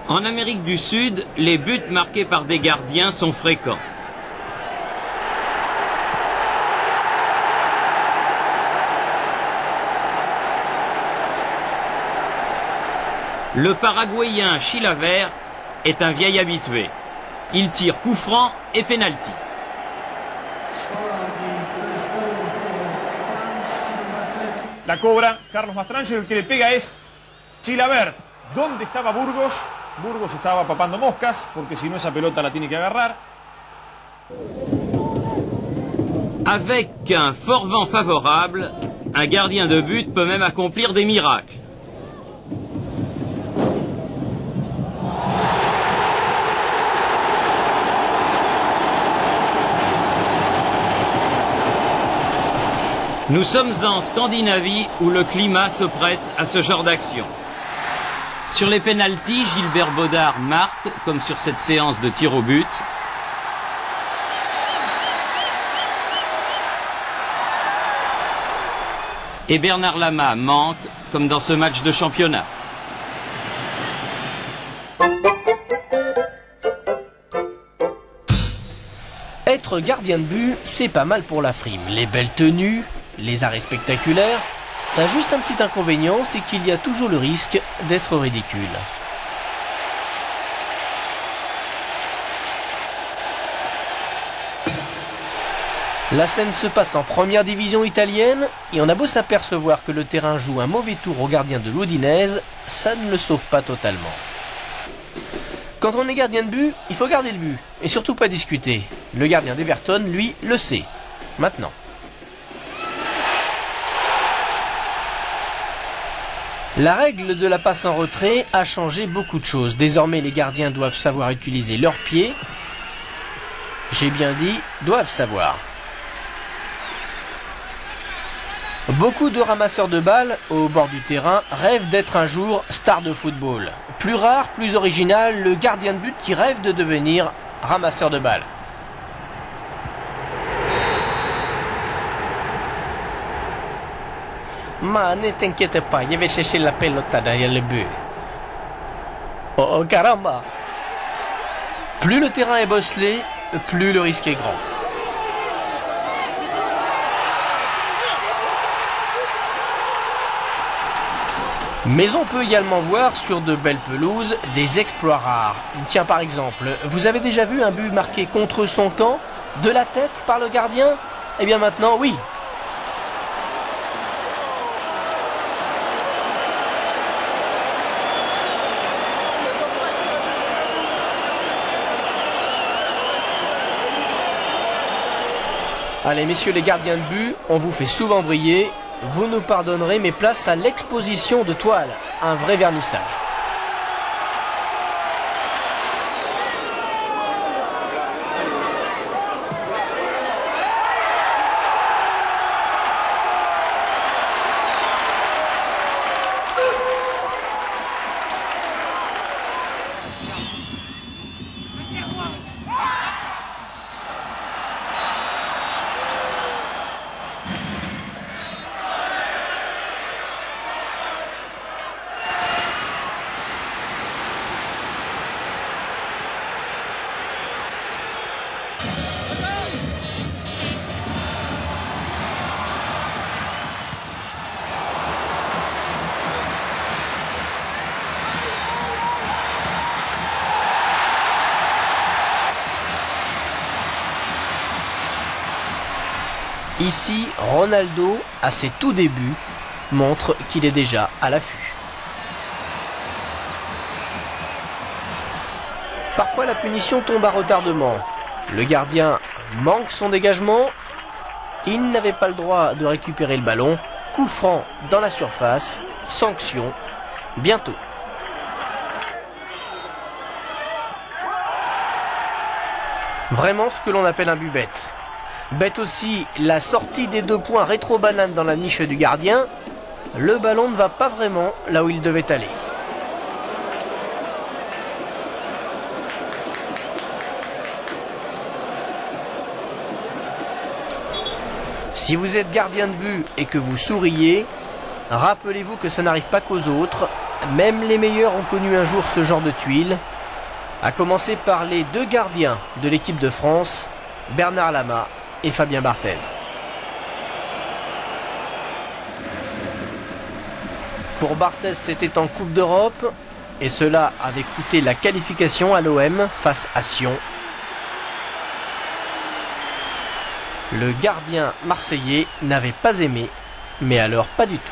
En Amérique du Sud, les buts marqués par des gardiens sont fréquents. Le Paraguayen Chilavert est un vieil habitué. Il tire coup franc et pénalty. La cobra Carlos Mastrangelo, el que le pega es Chilavert. ¿Dónde estaba Burgos? Burgos estaba papando moscas, porque si no esa pelota la tiene que agarrar. Avec un fort vent favorable, un gardien de but peut même accomplir des miracles. Nous sommes en Scandinavie où le climat se prête à ce genre d'action. Sur les pénaltys, Gilbert Baudard marque, comme sur cette séance de tir au but. Et Bernard Lama manque, comme dans ce match de championnat. Être gardien de but, c'est pas mal pour la frime. Les belles tenues, les arrêts spectaculaires. Ça a juste un petit inconvénient, c'est qu'il y a toujours le risque d'être ridicule. La scène se passe en première division italienne et on a beau s'apercevoir que le terrain joue un mauvais tour au gardien de l'Udinese, ça ne le sauve pas totalement. Quand on est gardien de but, il faut garder le but et surtout pas discuter. Le gardien d'Everton, lui, le sait. Maintenant. La règle de la passe en retrait a changé beaucoup de choses. Désormais, les gardiens doivent savoir utiliser leurs pieds. J'ai bien dit, doivent savoir. Beaucoup de ramasseurs de balles au bord du terrain rêvent d'être un jour star de football. Plus rare, plus original, le gardien de but qui rêve de devenir ramasseur de balles. Ma, ne t'inquiète pas, je vais chercher la pelota derrière le but. Oh caramba! Plus le terrain est bosselé, plus le risque est grand. Mais on peut également voir sur de belles pelouses des exploits rares. Tiens, par exemple, vous avez déjà vu un but marqué contre son camp, de la tête par le gardien? Eh bien maintenant, oui. Allez, messieurs les gardiens de but, on vous fait souvent briller. Vous nous pardonnerez, mais place à l'exposition de toile. Un vrai vernissage. Ici, Ronaldo, à ses tout débuts, montre qu'il est déjà à l'affût. Parfois la punition tombe à retardement. Le gardien manque son dégagement. Il n'avait pas le droit de récupérer le ballon. Coup franc dans la surface. Sanction bientôt. Vraiment ce que l'on appelle un but bête. Bête aussi la sortie des 2 points rétro-banane dans la niche du gardien. Le ballon ne va pas vraiment là où il devait aller. Si vous êtes gardien de but et que vous souriez, rappelez-vous que ça n'arrive pas qu'aux autres. Même les meilleurs ont connu un jour ce genre de tuiles. À commencer par les 2 gardiens de l'équipe de France, Bernard Lama et Fabien Barthez. Pour Barthez, c'était en Coupe d'Europe et cela avait coûté la qualification à l'OM face à Sion. Le gardien marseillais n'avait pas aimé, mais alors pas du tout.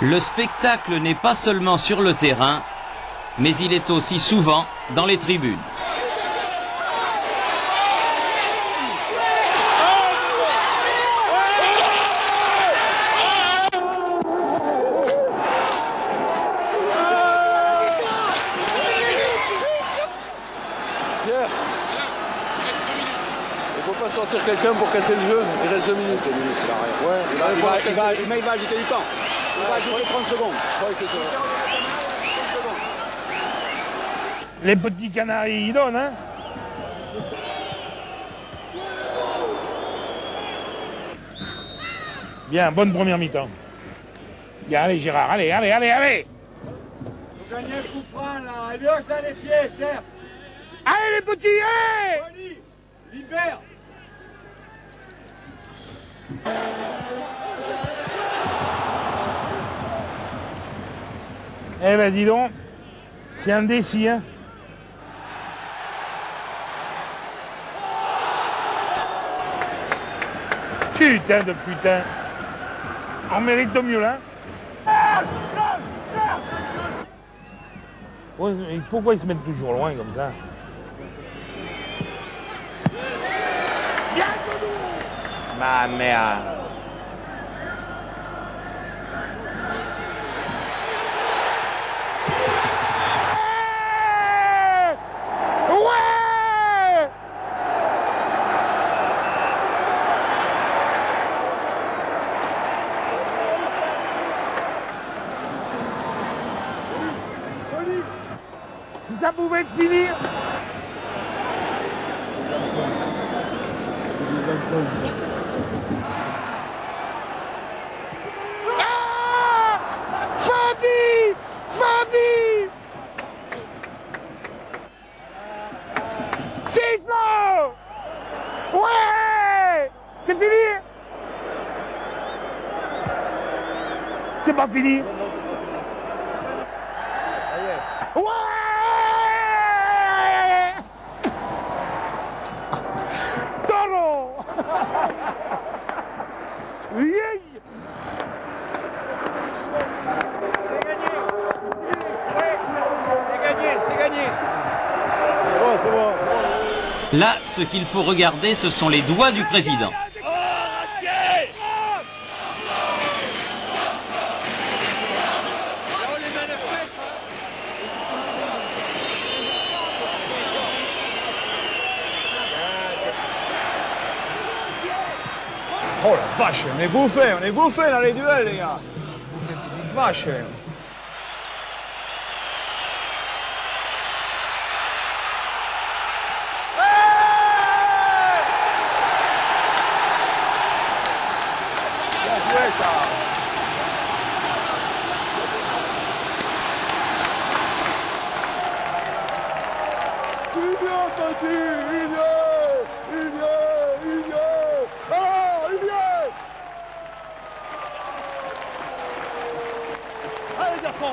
Le spectacle n'est pas seulement sur le terrain, mais il est aussi souvent dans les tribunes. Pierre, il faut pas sortir quelqu'un pour casser le jeu. Il reste 2 minutes. 2 minutes, c'est l'arrière. Ouais, il va ajouter du temps. Il va ajouter 30 secondes. Je crois que c'est vrai. Les petits canaris, ils donnent, hein. Bien, bonne première mi-temps. Bien, allez Gérard, allez, allez, allez, allez. Vous gagnez un coup franc là, et gauche dans les pieds, Serre. Allez les petits, allez. Oli, libère. Eh ben dis donc, c'est indécis, hein. Putain de putain. On mérite de mieux là. Pourquoi ils se mettent toujours loin comme ça? Ma mère. Si ça pouvait te finir. Ah, Fabi, Fabi, siffle. Ouais, c'est fini. C'est pas fini. Ouais. Toro. C'est gagné. Ouais, c'est gagné, c'est gagné. C'est bon, c'est bon. Là, ce qu'il faut regarder, ce sont les doigts du président. Oh la vache, on est bouffés dans les duels, les gars. Vache. Bien joué ça. Il vient, petit, il vient. Ah, il vient. garçon.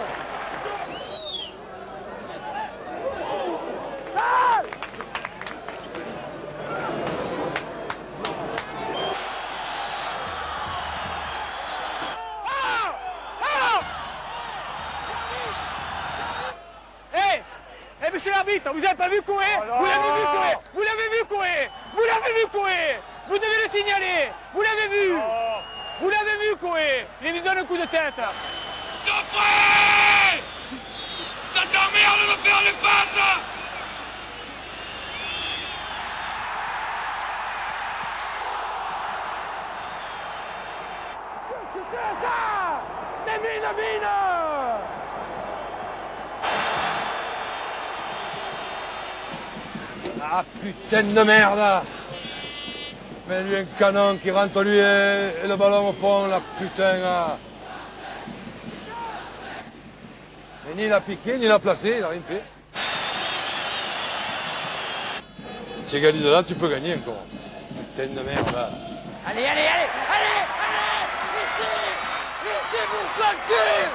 Eh, monsieur l'arbitre, vous n'avez pas vu courir? Vous l'avez vu courir? Vous l'avez vu courir? Vous l'avez vu courir? Vous devez le signaler. Vous l'avez vu? Vous l'avez vu courir? Il lui donne un coup de tête. Geoffrey! Ça t'emmerde de faire les passes! Qu'est-ce que c'est ça? Nemine! Ah putain de merde! Mets-lui un canon qui rentre lui et le ballon au fond, la putain! Ah. Et ni l'a piqué, ni l'a placé, il n'a rien fait. Tu égalises là, tu peux gagner encore. Putain de merde! Allez, allez, allez, allez, allez! Ici, bouge-toi le cul!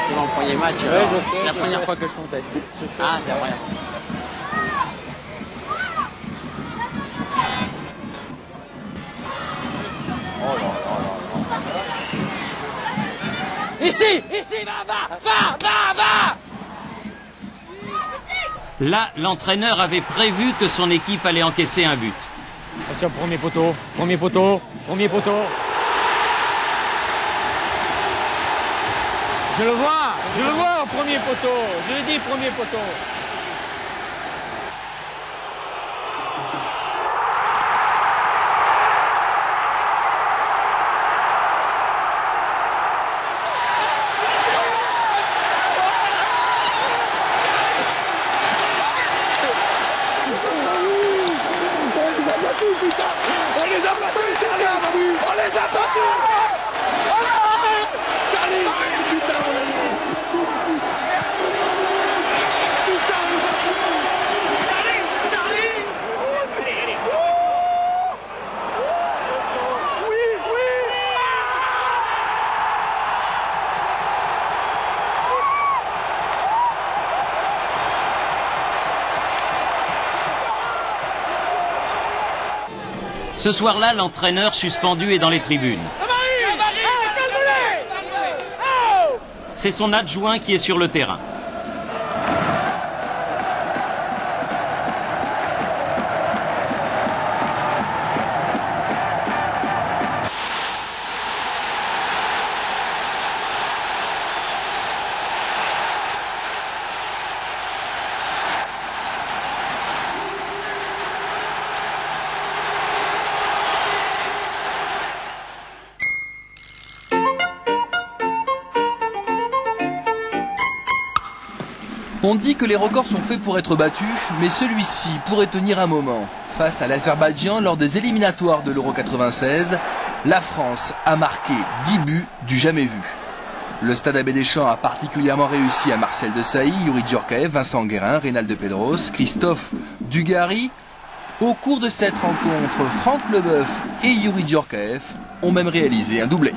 C'est mon premier match. Ouais, je sais, c'est la première sais. fois que je conteste. Je sais. Ah, c'est vrai. Oh là là là là. Ici, va! Là, l'entraîneur avait prévu que son équipe allait encaisser un but. Attention, premier poteau. Je le vois au premier poteau. Je l'ai dit, premier poteau. On les a battus, Charlie! On les a battus! Charlie! Ce soir-là, l'entraîneur suspendu est dans les tribunes. C'est son adjoint qui est sur le terrain. On dit que les records sont faits pour être battus, mais celui-ci pourrait tenir un moment. Face à l'Azerbaïdjan lors des éliminatoires de l'Euro 96, la France a marqué 10 buts du jamais vu. Le Stade Abbé Deschamps a particulièrement réussi à Marcel Desailly, Youri Djorkaeff, Vincent Guérin, Reynald Pedros, Christophe Dugarry. Au cours de cette rencontre, Franck Leboeuf et Youri Djorkaeff ont même réalisé un doublé.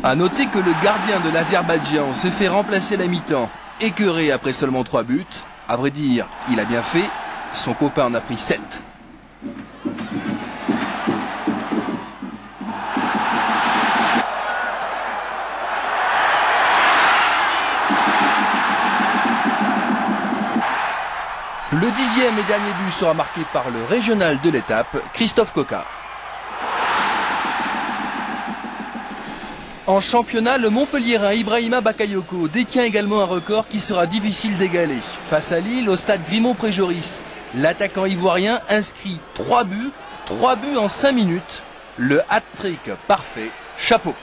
A noter que le gardien de l'Azerbaïdjan s'est fait remplacer à la mi-temps, écœuré après seulement 3 buts. À vrai dire, il a bien fait, son copain en a pris 7. Le 10e et dernier but sera marqué par le régional de l'étape, Christophe Coquard. En championnat, le Montpelliérain Ibrahima Bakayoko détient également un record qui sera difficile d'égaler. Face à Lille, au stade Grimont-Préjoris, l'attaquant ivoirien inscrit 3 buts en 5 minutes Le hat-trick parfait, chapeau.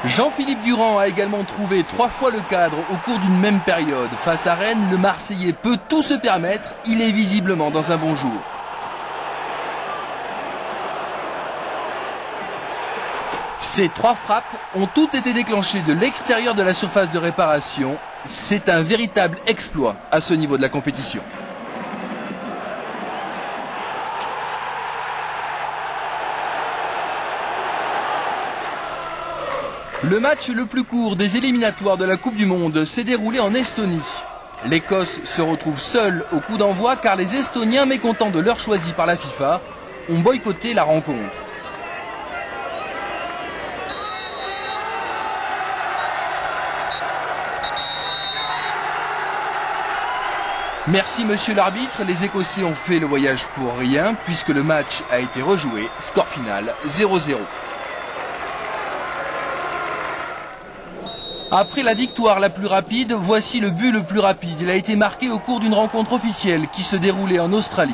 Jean-Philippe Durand a également trouvé 3 fois le cadre au cours d'une même période. Face à Rennes, le Marseillais peut tout se permettre, il est visiblement dans un bon jour. Ces 3 frappes ont toutes été déclenchées de l'extérieur de la surface de réparation. C'est un véritable exploit à ce niveau de la compétition. Le match le plus court des éliminatoires de la Coupe du Monde s'est déroulé en Estonie. L'Écosse se retrouve seule au coup d'envoi car les Estoniens, mécontents de l'heure choisie par la FIFA, ont boycotté la rencontre. Merci monsieur l'arbitre, les Écossais ont fait le voyage pour rien puisque le match a été rejoué, score final 0-0. Après la victoire la plus rapide, voici le but le plus rapide. Il a été marqué au cours d'une rencontre officielle qui se déroulait en Australie.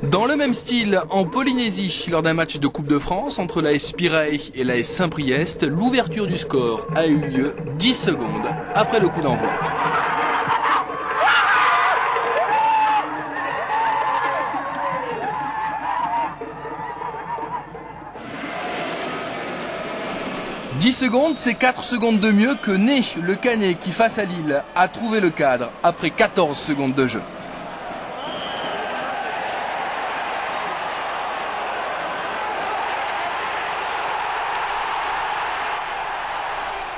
Dans le même style, en Polynésie, lors d'un match de Coupe de France entre l'AS Pirée et l'AS Saint-Priest, l'ouverture du score a eu lieu 10 secondes après le coup d'envoi. « 10 secondes, c'est 4 secondes de mieux que Né, le Canet qui, face à Lille, a trouvé le cadre après 14 secondes de jeu.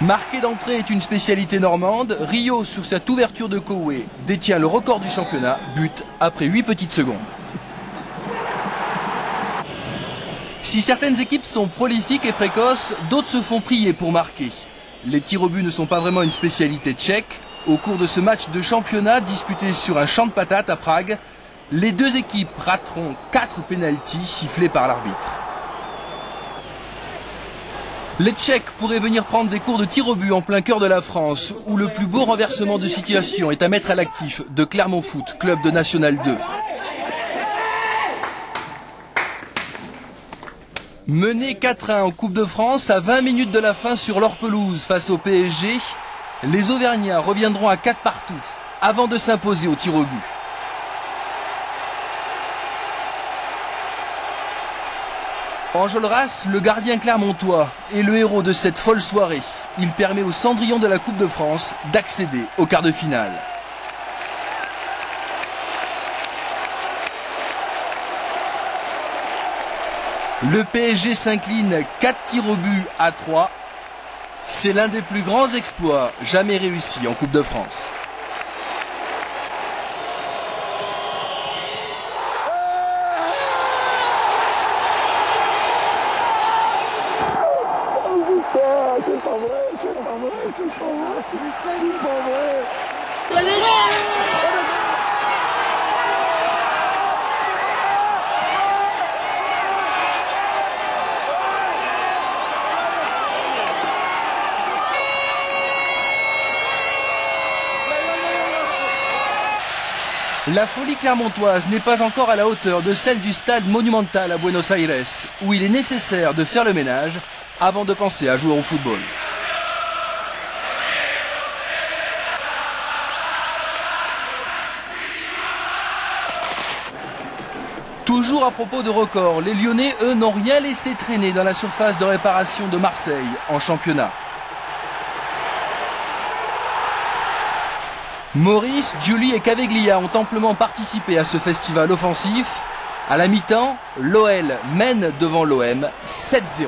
Marquer d'entrée est une spécialité normande. Rio, sur cette ouverture de Kowe, détient le record du championnat, but après 8 petites secondes. Si certaines équipes sont prolifiques et précoces, d'autres se font prier pour marquer. Les tirs au but ne sont pas vraiment une spécialité tchèque. Au cours de ce match de championnat disputé sur un champ de patates à Prague, les deux équipes rateront 4 pénaltys sifflés par l'arbitre. Les Tchèques pourraient venir prendre des cours de tir au but en plein cœur de la France, où le plus beau renversement de situation est à mettre à l'actif de Clermont Foot, club de National 2. Mené 4-1 en Coupe de France à 20 minutes de la fin sur leur pelouse face au PSG, les Auvergnats reviendront à 4 partout avant de s'imposer au tir au but. Enjolras, le gardien clermontois, est le héros de cette folle soirée. Il permet aux Cendrillons de la Coupe de France d'accéder au quart de finale. Le PSG s'incline 4 tirs au but à 3. C'est l'un des plus grands exploits jamais réussis en Coupe de France. C'est pas vrai, c'est pas vrai, c'est pas vrai, c'est pas vrai. La folie clermontoise n'est pas encore à la hauteur de celle du stade Monumental à Buenos Aires, où il est nécessaire de faire le ménage avant de penser à jouer au football. Toujours à propos de records, les Lyonnais, eux, n'ont rien laissé traîner dans la surface de réparation de Marseille en championnat. Maurice, Giuli et Caveglia ont amplement participé à ce festival offensif. À la mi-temps, l'OL mène devant l'OM 7-0.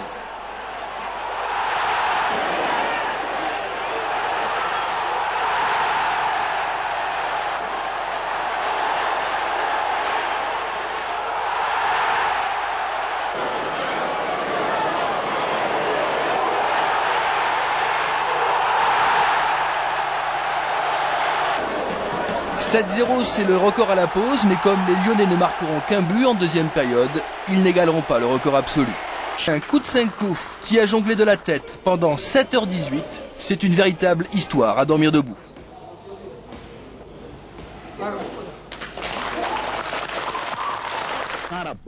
7-0, c'est le record à la pause, mais comme les Lyonnais ne marqueront qu'un but en deuxième période, ils n'égaleront pas le record absolu. Un coup de 5 coups qui a jonglé de la tête pendant 7h18, c'est une véritable histoire à dormir debout.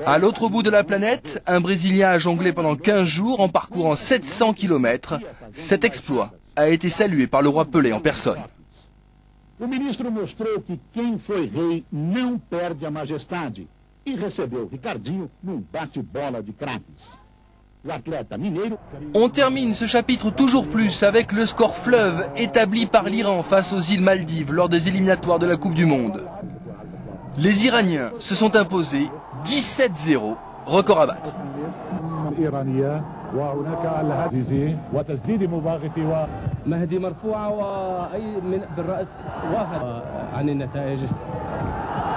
À l'autre bout de la planète, un Brésilien a jonglé pendant 15 jours en parcourant 700 km. Cet exploit a été salué par le roi Pelé en personne. O ministro mostrou que quem foi rei não perde a majestade e recebeu Ricardinho num bate-bola de craques. O atleta mineiro... On termine ce chapitre toujours plus avec le score fleuve établi par l'Iran face aux îles Maldives lors des éliminatoires de la Coupe du Monde. Les Iraniens se sont imposés 17-0, record à battre. وهناك الهزيزي وتسديد مباغتي مهدي مرفوعه واي من بالراس وافد عن النتائج.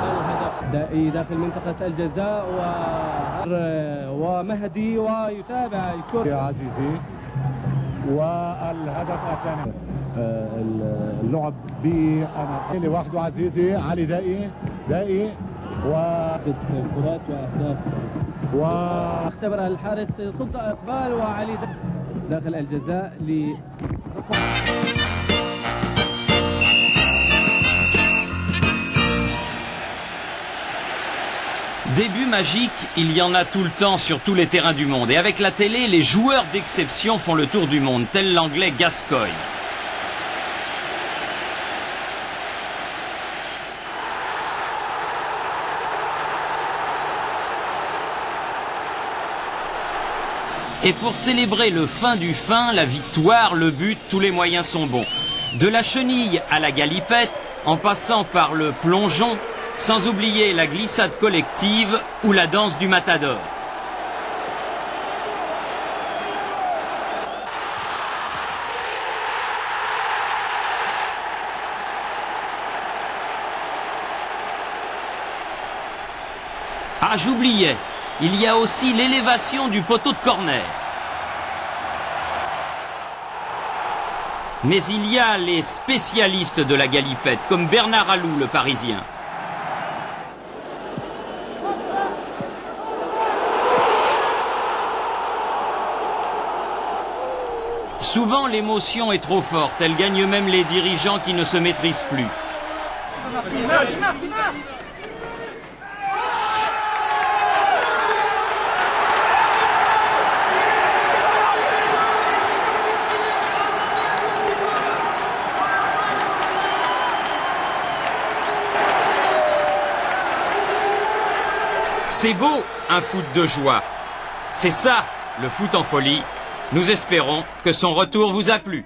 الهدف دائي داخل منطقه الجزاء ومهدي ويتابع الكره يا عزيزي والهدف الثاني اللعب بأنا لوحده عزيزي علي دائي كرات واهداف واختبر الحارس سلطة اقبال وعلي داخل الجزاء Des buts magiques, il y en a tout le temps sur tous les terrains du monde. Et avec la télé, les joueurs d'exception font le tour du monde, tel l'anglais Gascoigne. Et pour célébrer le fin du fin, la victoire, le but, tous les moyens sont bons. De la chenille à la galipette, en passant par le plongeon, sans oublier la glissade collective ou la danse du matador. Ah, j'oubliais. Il y a aussi l'élévation du poteau de corner. Mais il y a les spécialistes de la galipette, comme Bernard Alou, le Parisien. Souvent, l'émotion est trop forte. Elle gagne même les dirigeants qui ne se maîtrisent plus. C'est beau, un foot de joie. C'est ça, le foot en folie. Nous espérons que son retour vous a plu.